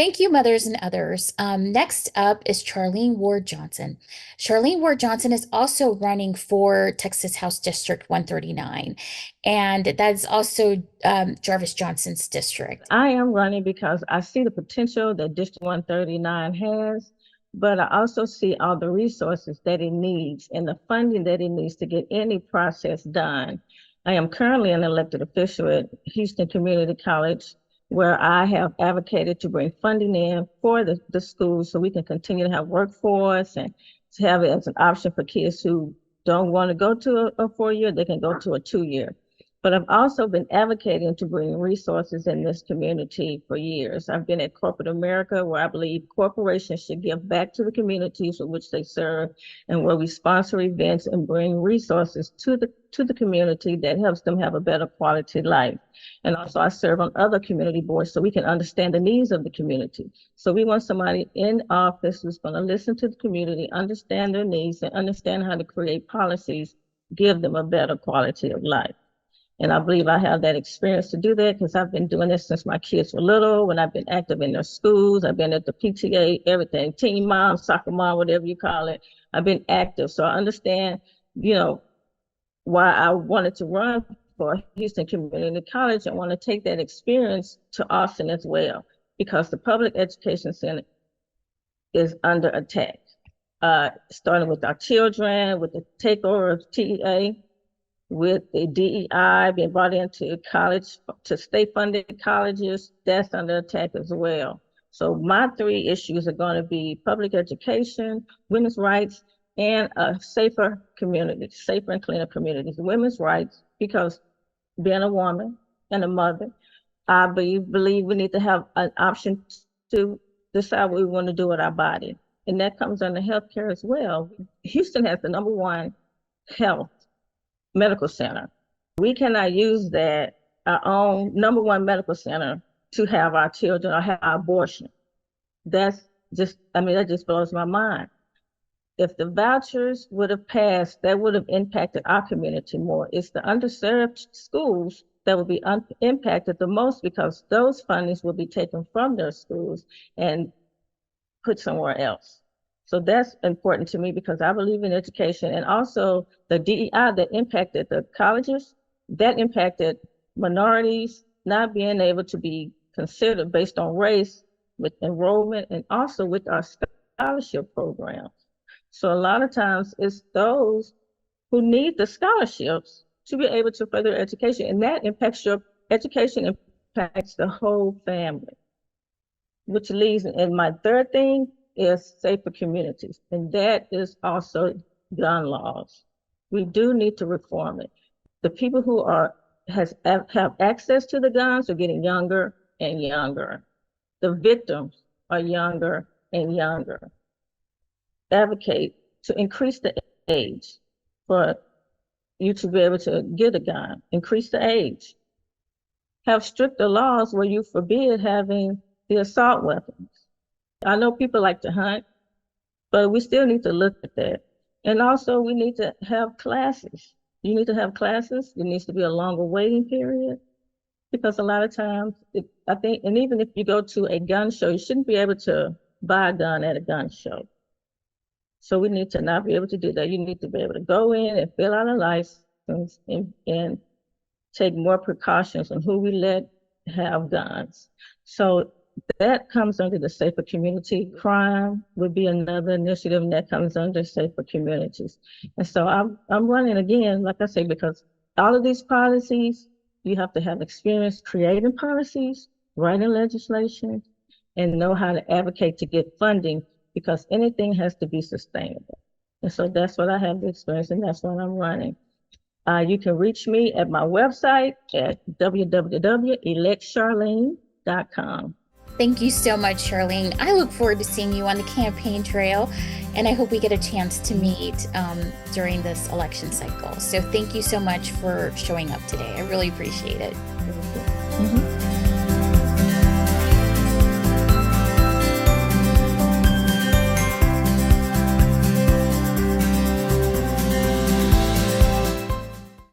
Thank you, mothers and others. Next up is Charlene Ward Johnson. Charlene Ward Johnson is also running for Texas House District 139, and that's also Jarvis Johnson's district. I am running because I see the potential that District 139 has, but I also see all the resources that it needs and the funding that it needs to get any process done. I am currently an elected official at Houston Community College, where I have advocated to bring funding in for the schools so we can continue to have workforce and to have it as an option for kids who don't want to go to a 4-year, they can go to a 2-year. But I've also been advocating to bring resources in this community for years. I've been at corporate America, where I believe corporations should give back to the communities for which they serve, and where we sponsor events and bring resources to the community that helps them have a better quality life. And also I serve on other community boards so we can understand the needs of the community. So we want somebody in office who's going to listen to the community, understand their needs, and understand how to create policies, give them a better quality of life. And I believe I have that experience to do that because I've been doing this since my kids were little, when I've been active in their schools. I've been at the PTA, everything, teen mom, soccer mom, whatever you call it. I've been active. So I understand, why I wanted to run for Houston Community College. I want to take that experience to Austin as well, because the public education center is under attack, starting with our children, with the takeover of TEA, with the DEI being brought into college, to state-funded colleges, that's under attack as well. So my 3 issues are going to be public education, women's rights, and a safer community, safer and cleaner communities. Women's rights, because being a woman and a mother, I believe we need to have an option to decide what we want to do with our body. And that comes under healthcare as well. Houston has the #1 health medical center. We cannot use that, our own #1 medical center, to have our children or have our abortion. That just blows my mind. If the vouchers would have passed, that would have impacted our community more. It's the underserved schools that will be impacted the most, because those fundings will be taken from their schools and put somewhere else. So that's important to me because I believe in education. And also the DEI that impacted the colleges, that impacted minorities not being able to be considered based on race with enrollment, and also with our scholarship programs. So a lot of times it's those who need the scholarships to be able to further education, and that impacts your education, impacts the whole family, which leads, and my 3rd thing is safer communities, and that is also gun laws. We do need to reform it. The people who have access to the guns are getting younger and younger. The victims are younger and younger. Advocate to increase the age for you to be able to get a gun. Increase the age. Have stricter laws where you forbid having the assault weapons. I know people like to hunt, but we still need to look at that. And also we need to have classes. You need to have classes. There needs to be a longer waiting period, because a lot of times, I think, and even if you go to a gun show, you shouldn't be able to buy a gun at a gun show. So we need to not be able to do that. You need to be able to go in and fill out a license and take more precautions on who we let have guns. So that comes under the safer community. Crime would be another initiative, and that comes under safer communities. And so I'm running again, like I say, because all of these policies, you have to have experience creating policies, writing legislation, and know how to advocate to get funding, because anything has to be sustainable. And so that's what I have the experience, and that's what I'm running. You can reach me at my website at www.electcharlene.com. Thank you so much, Charlene. I look forward to seeing you on the campaign trail, and I hope we get a chance to meet during this election cycle. So thank you so much for showing up today. I really appreciate it. Mm-hmm.